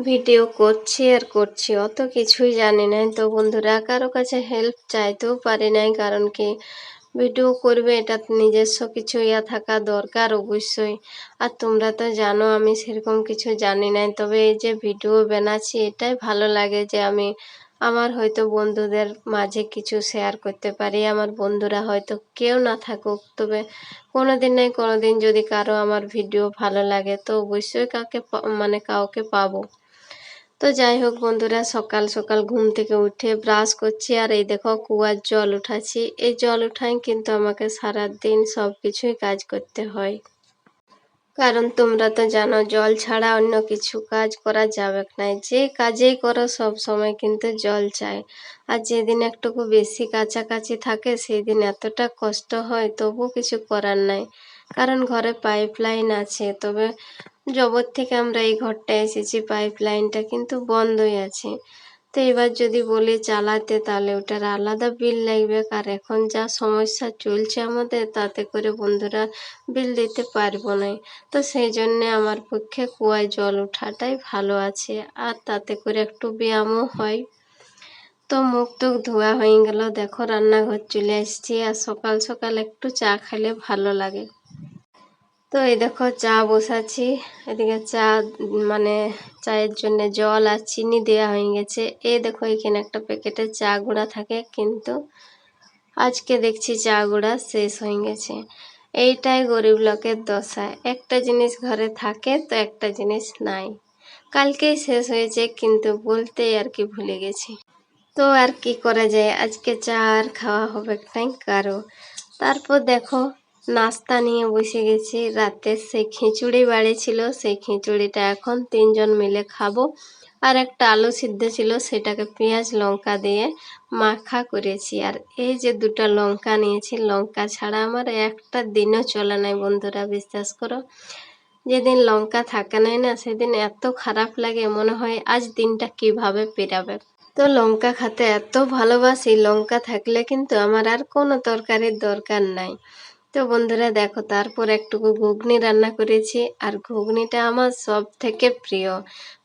Video করছি আর করছি, অত কিছুই জানি না। তো বন্ধুরা, কারো কাছে হেল্প চাইতেও পারি নাই, কারণ কি ভিডিও করবে এটা নিজস্ব কিছু থাকা দরকার অবশ্যই। আর তোমরা তো জানো আমি সেরকম কিছু জানি না, তবে এই যে ভিডিও বানাচ্ছি এটাই ভালো লাগে যে আমি আমার হয়তো বন্ধুদের মাঝে কিছু শেয়ার করতে পারি। আমার বন্ধুরা হয়তো কেউ না থাকুক, তবে কোনোদিন নাই কোনোদিন যদি কারো আমার ভিডিও ভালো লাগে তো অবশ্যই কাউকে পাবো। তো যাই হোক বন্ধুরা, সকাল সকাল ঘুম থেকে উঠে ব্রাশ করছি, আর এই দেখো কুয়ার জল উঠাচ্ছি। এই জল উঠাই কিন্তু আমাকে সারাদিন সব কিছুই কাজ করতে হয়, কারণ তোমরা তো জানো জল ছাড়া অন্য কিছু কাজ করা যাবে না। যে কাজেই করো সব সময় কিন্তু জল চাই। আর যেদিন একটুকু বেশি কাছাকাছি থাকে সেই দিন এতটা কষ্ট হয়, তবু কিছু করার নাই, কারণ ঘরে পাইপ লাইন আছে। তবে জবর থেকে আমরা এই ঘরটায় এসেছি, পাইপ লাইনটা কিন্তু বন্ধই আছে। তো এবার যদি বলি চালাতে তাহলে ওটার আলাদা বিল লাগবে, আর এখন যা সমস্যা চলছে আমাদের, তাতে করে বন্ধুরা বিল দিতে পারবো না। তো সেই জন্যে আমার পক্ষে কুয়ায় জল ওঠাটাই ভালো আছে, আর তাতে করে একটু ব্যায়ামও হয়। তো মুখ টুক ধোয়া হয়ে গেল, দেখো রান্নাঘর চলে এসেছি। আর সকাল সকাল একটু চা খেলে ভালো লাগে। তো এই দেখো চা বসাচ্ছি, এদিকে চা মানে চায়ের জন্য জল আর চিনি দেওয়া হয়ে গেছে। এই দেখো এখানে একটা প্যাকেটে চা গুঁড়া থাকে, কিন্তু আজকে দেখছি চা গুঁড়া শেষ হয়ে গেছে। এইটাই গরিব লোকের দশা, একটা জিনিস ঘরে থাকে তো একটা জিনিস নাই। কালকেই শেষ হয়েছে, কিন্তু বলতেই আর কি ভুলে গেছি। তো আর কি করা যায়, আজকে চা আর খাওয়া হবে নাই কারো। তারপর দেখো নাস্তা নিয়ে বসে গেছি। রাতে সেই খিচুড়ি বাড়ি ছিল, সেই খিচুড়িটা এখন তিনজন মিলে খাবো। আর একটা আলু সিদ্ধ ছিল, সেটাকে পেঁয়াজ লঙ্কা দিয়ে মাখা করেছি। আর এই যে দুটো লঙ্কা নিয়েছি, লঙ্কা ছাড়া আমার একটা দিনও চলে নাই বন্ধুরা, বিশ্বাস করো। যেদিন লঙ্কা থাকে নাই না, সেদিন এত খারাপ লাগে, মনে হয় আজ দিনটা কিভাবে পেরাবে। তো লঙ্কা খেতে এত ভালোবাসি, লঙ্কা থাকলে কিন্তু আমার আর কোনো তরকারির দরকার নাই। তো বন্ধুরা দেখো, তারপর একটুকু ঘুগনি রান্না করেছি, আর ঘুগনিটা আমার সব থেকে প্রিয়,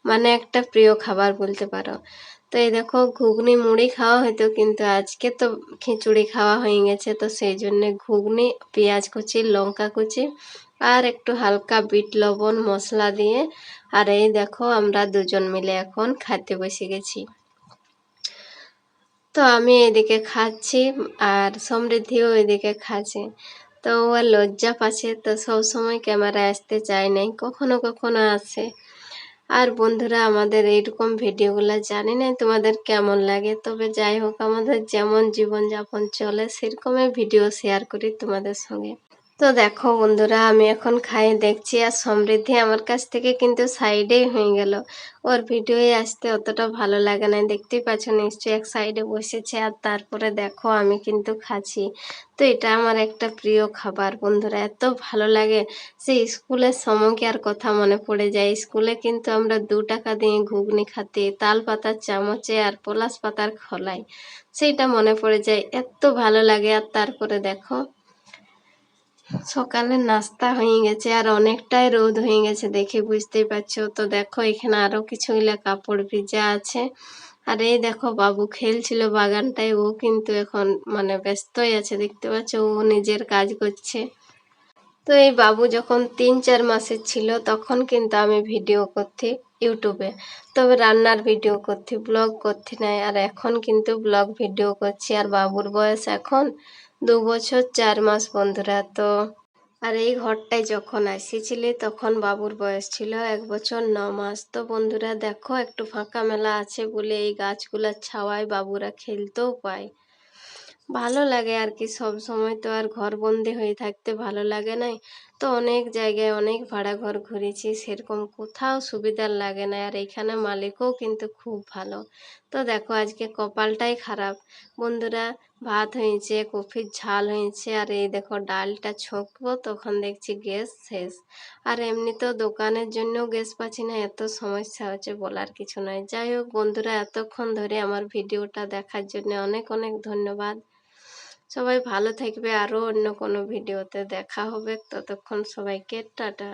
মানে একটা প্রিয় খাবার বলতে পারো। তো এই দেখো ঘুগনি মুড়ি খাওয়া হয়তো, কিন্তু আজকে তো খিচুড়ি খাওয়া হয়ে গেছে, তো সেই জন্যে ঘুগনি পেঁয়াজ কুচি লঙ্কা কুচি আর একটু হালকা বিট লবণ মশলা দিয়ে। আর এই দেখো আমরা দুজন মিলে এখন খেতে বসে গেছি। তো আমি এদিকে খাচ্ছি, আর সমৃদ্ধিও এদিকে খাচ্ছে। তো ও লজ্জা পাচ্ছে, তো সব সময় ক্যামেরায় আসতে চায় নাই, কখনো কখনো আসে। আর বন্ধুরা, আমাদের এইরকম ভিডিওগুলো জানি না তোমাদের কেমন লাগে, তবে যাই হোক আমাদের যেমন জীবনযাপন চলে সেরকমই ভিডিও শেয়ার করি তোমাদের সঙ্গে। তো দেখো বন্ধুরা, আমি এখন খাই দেখছি, আর সমৃদ্ধি আমার কাছ থেকে কিন্তু সাইডেই হয়ে গেল। ওর ভিডিওয়ে আসতে অতটা ভালো লাগে না, দেখতেই পাচ্ছ নিশ্চয়ই এক সাইডে বসেছে। আর তারপরে দেখো আমি কিন্তু খাচ্ছি। তো এটা আমার একটা প্রিয় খাবার বন্ধুরা, এত ভালো লাগে। সেই স্কুলের সময়কে আর কথা মনে পড়ে যায়। স্কুলে কিন্তু আমরা 2 টাকা দিয়ে ঘুগনি খাতে, তাল পাতার চামচে আর পলাশ পাতার খোলায়, সেইটা মনে পড়ে যায়, এত ভালো লাগে। আর তারপরে দেখো সকালে নাস্তা হয়ে গেছে, আর অনেকটাই রোদ হয়ে গেছে, দেখে বুঝতেই পারছো। তো দেখো এখানে আরো কিছুগুলা কাপড় ভিজা আছে। আর এই দেখো বাবু খেলছিল বাগানটায়, ও কিন্তু এখন মানে ব্যস্তই আছে, দেখতে পাচ্ছ ও নিজের কাজ করছে। তো এই বাবু যখন 3-4 মাসের ছিল তখন কিন্তু আমি ভিডিও করছি ইউটিউবে, তবে রান্নার ভিডিও করছি, ব্লগ করছি না। আর এখন কিন্তু ব্লগ ভিডিও করছি, আর বাবুর বয়স এখন 2 বছর 4 মাস বন্ধুরা। তো আর এই ঘরটায় যখন এসেছিলে তখন বাবুর বয়স ছিল 1 বছর 9 মাস। তো বন্ধুরা দেখো একটু ফাঁকা মেলা আছে বলে এই গাছগুলার ছাওয়ায় বাবুরা খেলতেও পায়, ভালো লাগে আর কি। সব সময় তো আর ঘর বন্দি হয়ে থাকতে ভালো লাগে নাই। তো অনেক জায়গায় অনেক ভাড়া ঘর ঘুরেছি, সেরকম কোথাও সুবিধার লাগে না। আর এখানে মালিকও কিন্তু খুব ভালো। তো দেখো আজকে কপালটাই খারাপ বন্ধুরা, ভাত হয়েছে, কফির ঝাল হয়েছে, আর এই দেখো ডালটা ছকবো তখন দেখছি গ্যাস শেষ। আর এমনিতেও দোকানের জন্য গ্যাস পাচ্ছি না, এত সমস্যা হচ্ছে বলার কিছু নয়। যাই হোক বন্ধুরা, এতক্ষণ ধরে আমার ভিডিওটা দেখার জন্য অনেক অনেক ধন্যবাদ। সবাই ভালো থাকবে, আরো অন্য কোনো ভিডিওতে দেখা হবে, ততক্ষণ সবাইকে টাটা।